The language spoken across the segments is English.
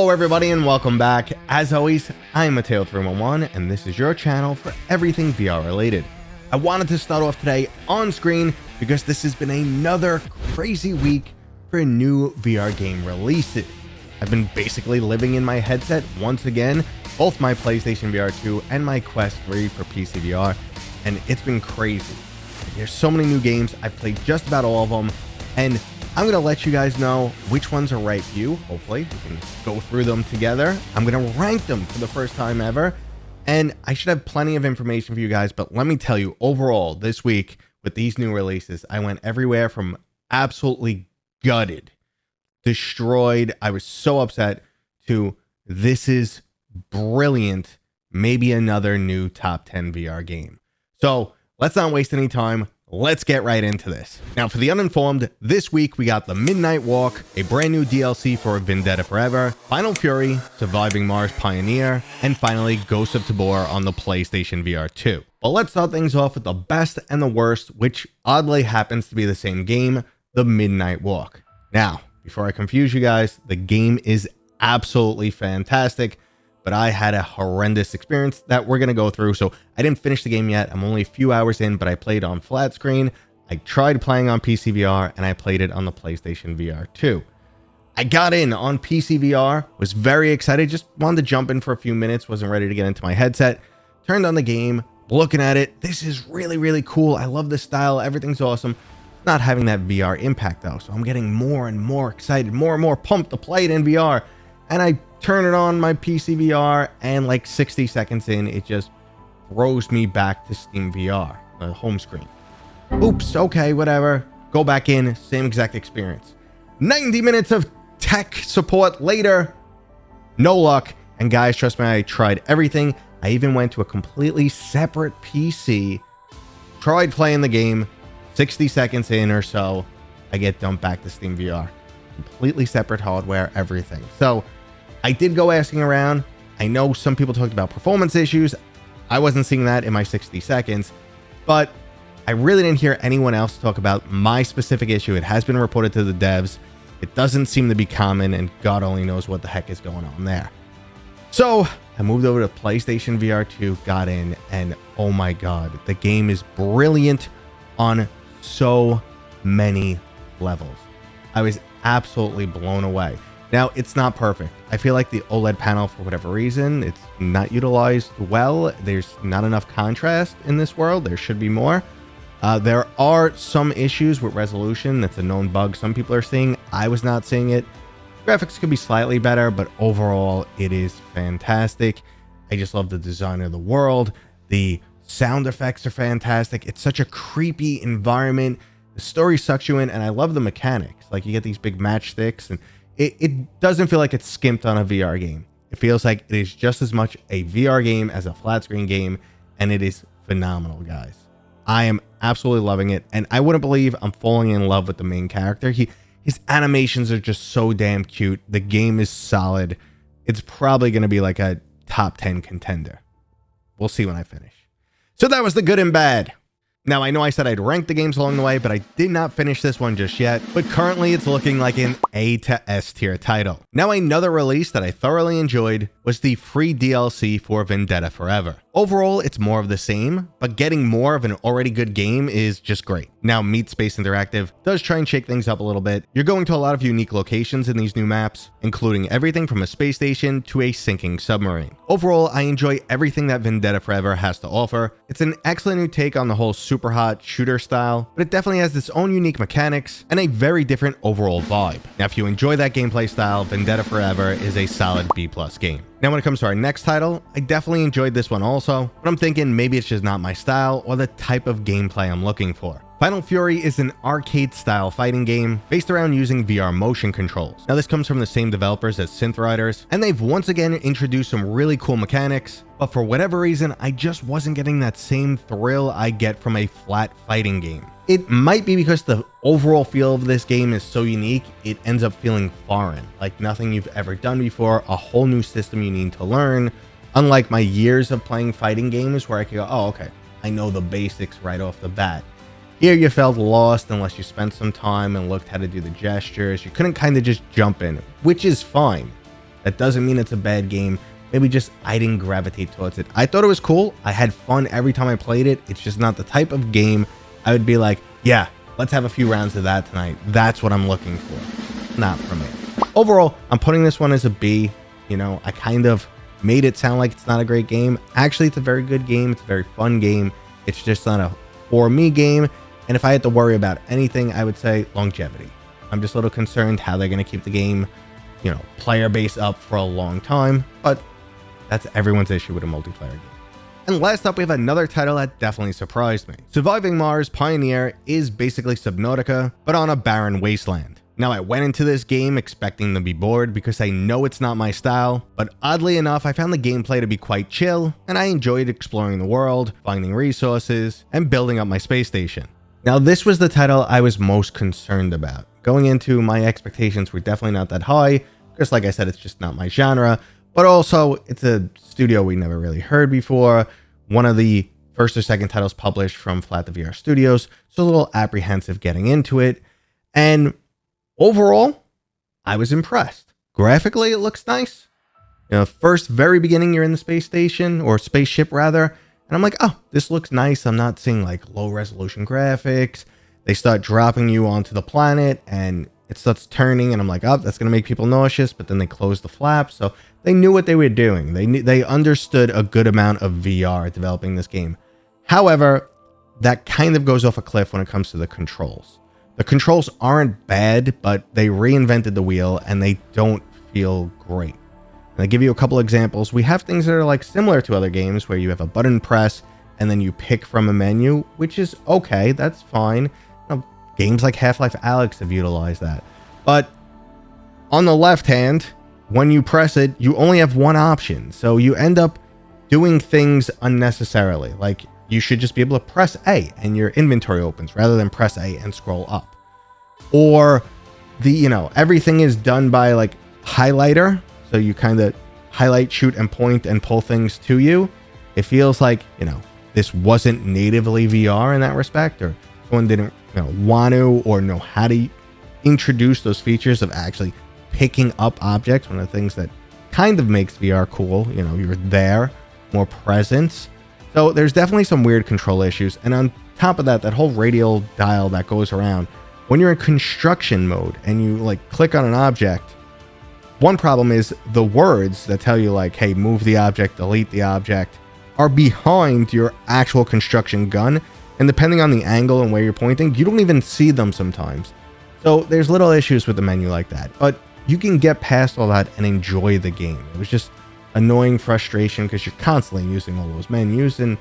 Hello everybody and welcome back. As always, I'm Mateo311 and this is your channel for everything VR related. I wanted to start off today on screen because this has been another crazy week for new VR game releases. I've been basically living in my headset once again, both my PlayStation VR 2 and my Quest 3 for PC VR, and it's been crazy. There's so many new games. I've played just about all of them, and I'm going to let you guys know which ones are right for you. Hopefully, we can go through them together. I'm going to rank them for the first time ever, and I should have plenty of information for you guys, but let me tell you, overall, this week, with these new releases, I went everywhere from absolutely gutted, destroyed, I was so upset, to this is brilliant, maybe another new top 10 VR game. So let's not waste any time. Let's get right into this. Now, for the uninformed, this week we got The Midnight Walk, a brand new DLC for Vendetta Forever, Final Fury, Surviving Mars Pioneer, and finally Ghost of Tabor on the PlayStation VR 2. But let's start things off with the best and the worst, which oddly happens to be the same game, The Midnight Walk. Now, before I confuse you guys, the game is absolutely fantastic, but I had a horrendous experience that we're going to go through. So I didn't finish the game yet. I'm only a few hours in, but I played on flat screen. I tried playing on PC VR and I played it on the PlayStation VR 2. I got in on PC VR, was very excited, just wanted to jump in for a few minutes, wasn't ready to get into my headset, turned on the game, looking at it. This is really, really cool. I love the style. Everything's awesome. Not having that VR impact though. So I'm getting more and more excited, more and more pumped to play it in VR. And I turn it on my PC VR, and like 60 seconds in, it just throws me back to Steam VR, the home screen. Oops, okay, whatever. Go back in, same exact experience. 90 minutes of tech support later, no luck. And guys, trust me, I tried everything. I even went to a completely separate PC, tried playing the game. 60 seconds in or so, I get dumped back to Steam VR. Completely separate hardware, everything. So I did go asking around. I know some people talked about performance issues. I wasn't seeing that in my 60 seconds, but I really didn't hear anyone else talk about my specific issue. It has been reported to the devs. It doesn't seem to be common, and God only knows what the heck is going on there. So I moved over to PlayStation VR 2, got in, and oh my God, the game is brilliant on so many levels. I was absolutely blown away. Now, it's not perfect. I feel like the OLED panel, for whatever reason, it's not utilized well. There's not enough contrast in this world. There should be more. There are some issues with resolution. That's a known bug some people are seeing. I was not seeing it. Graphics could be slightly better, but overall, it is fantastic. I just love the design of the world. The sound effects are fantastic. It's such a creepy environment. The story sucks you in, and I love the mechanics. Like, you get these big matchsticks, and it doesn't feel like it's skimped on a VR game. It feels like it is just as much a VR game as a flat screen game, and it is phenomenal, guys. I am absolutely loving it, and I wouldn't believe I'm falling in love with the main character. His animations are just so damn cute. The game is solid. It's probably going to be like a top 10 contender. We'll see when I finish. So that was the good and bad. Now, I know I said I'd rank the games along the way, but I did not finish this one just yet. But currently, it's looking like an A to S tier title. Now, another release that I thoroughly enjoyed was the free DLC for Vendetta Forever. Overall, it's more of the same, but getting more of an already good game is just great. Now, Meat Space Interactive does try and shake things up a little bit. You're going to a lot of unique locations in these new maps, including everything from a space station to a sinking submarine. Overall, I enjoy everything that Vendetta Forever has to offer. It's an excellent new take on the whole super hot shooter style, but it definitely has its own unique mechanics and a very different overall vibe. Now, if you enjoy that gameplay style, Vendetta Forever is a solid B+ game. Now, when it comes to our next title, I definitely enjoyed this one also, but I'm thinking maybe it's just not my style or the type of gameplay I'm looking for. Final Fury is an arcade-style fighting game based around using VR motion controls. Now, this comes from the same developers as Synth Riders, and they've once again introduced some really cool mechanics, but for whatever reason, I just wasn't getting that same thrill I get from a flat fighting game. It might be because the overall feel of this game is so unique, it ends up feeling foreign, like nothing you've ever done before, a whole new system you need to learn, unlike my years of playing fighting games where I could go, oh, okay, I know the basics right off the bat. Here you felt lost unless you spent some time and looked how to do the gestures. You couldn't kind of just jump in, which is fine. That doesn't mean it's a bad game. Maybe just I didn't gravitate towards it. I thought it was cool. I had fun every time I played it. It's just not the type of game I would be like, yeah, let's have a few rounds of that tonight. That's what I'm looking for. Not for me. Overall, I'm putting this one as a B. You know, I kind of made it sound like it's not a great game. Actually, it's a very good game. It's a very fun game. It's just not a for me game. And if I had to worry about anything, I would say longevity. I'm just a little concerned how they're going to keep the game, you know, player base up for a long time. But that's everyone's issue with a multiplayer game. And last up, we have another title that definitely surprised me. Surviving Mars Pioneer is basically Subnautica, but on a barren wasteland. Now, I went into this game expecting to be bored because I know it's not my style, but oddly enough, I found the gameplay to be quite chill, and I enjoyed exploring the world, finding resources, and building up my space station. Now, this was the title I was most concerned about. Going into, my expectations were definitely not that high, because like I said, it's just not my genre, but also it's a studio we never really heard before, one of the first or second titles published from Flat the VR Studios, so a little apprehensive getting into it, and overall, I was impressed. Graphically, it looks nice. You know, first, very beginning, you're in the space station, or spaceship rather, and I'm like, oh, this looks nice. I'm not seeing like low resolution graphics. They start dropping you onto the planet, and it starts turning, and I'm like, oh, that's going to make people nauseous, but then they close the flaps, so they knew what they were doing. They understood a good amount of VR developing this game. However, that kind of goes off a cliff when it comes to the controls. The controls aren't bad, but they reinvented the wheel and they don't feel great. And I give you a couple examples. We have things that are like similar to other games where you have a button press and then you pick from a menu, which is okay. That's fine. You know, games like Half-Life Alyx have utilized that. But on the left hand, when you press it, you only have one option. So you end up doing things unnecessarily. Like, you should just be able to press A and your inventory opens rather than press A and scroll up. Or everything is done by like highlighter. So you kind of highlight, shoot, and point and pull things to you. It feels like, this wasn't natively VR in that respect, or someone didn't want to or know how to introduce those features of actually picking up objects. One of the things that kind of makes VR cool, you're there, more presence. So there's definitely some weird control issues. And on top of that, that whole radial dial that goes around, when you're in construction mode and you like click on an object, one problem is the words that tell you like, hey, move the object, delete the object, are behind your actual construction gun. And depending on the angle and where you're pointing, you don't even see them sometimes. So there's little issues with the menu like that. But you can get past all that and enjoy the game. It was just annoying frustration because you're constantly using all those menus and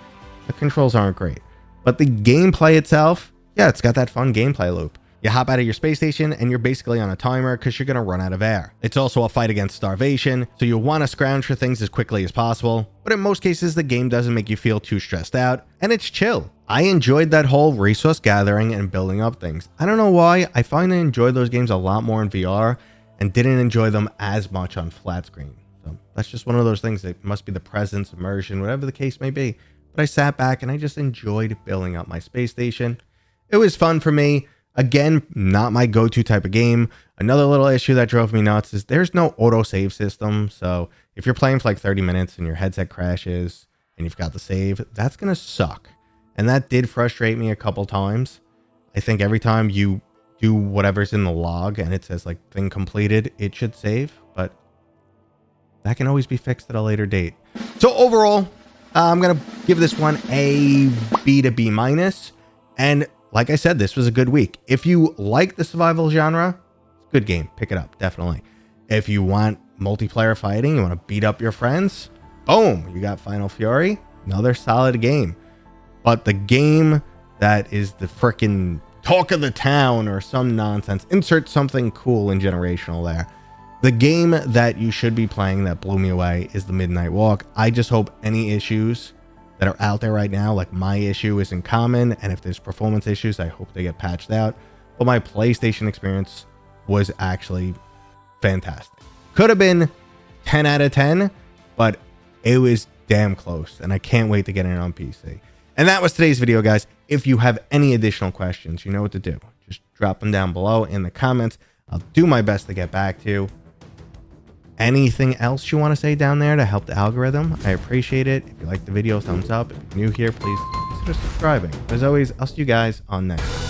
the controls aren't great. But the gameplay itself, yeah, it's got that fun gameplay loop. You hop out of your space station and you're basically on a timer because you're going to run out of air. It's also a fight against starvation, so you want to scrounge for things as quickly as possible. But in most cases, the game doesn't make you feel too stressed out, and it's chill. I enjoyed that whole resource gathering and building up things. I don't know why, I find I enjoy those games a lot more in VR and didn't enjoy them as much on flat screen. So that's just one of those things. It must be the presence, immersion, whatever the case may be. But I sat back and I just enjoyed building up my space station. It was fun for me. Again, not my go-to type of game. Another little issue that drove me nuts is there's no auto-save system. So if you're playing for like 30 minutes and your headset crashes and you've got the save, that's going to suck. And that did frustrate me a couple times. I think every time you do whatever's in the log and it says like thing completed, it should save. But that can always be fixed at a later date. So overall, I'm going to give this one a B to B minus. And like I said, this was a good week. If you like the survival genre, it's a good game. Pick it up, definitely. If you want multiplayer fighting, you want to beat up your friends, boom, you got Final Fury, another solid game. But the game that is the frickin' talk of the town or some nonsense, insert something cool and generational there. The game that you should be playing that blew me away is the Midnight Walk. I just hope any issues that are out there right now, like my issue, isn't common, and if there's performance issues, I hope they get patched out. But my PlayStation experience was actually fantastic. Could have been 10 out of 10, but it was damn close, and I can't wait to get it on PC. And that was today's video, guys. If you have any additional questions, you know what to do. Just drop them down below in the comments. I'll do my best to get back to you. Anything else you want to say down there to help the algorithm? I appreciate it. If you like the video, thumbs up. If you're new here, please consider subscribing. As always, I'll see you guys on next.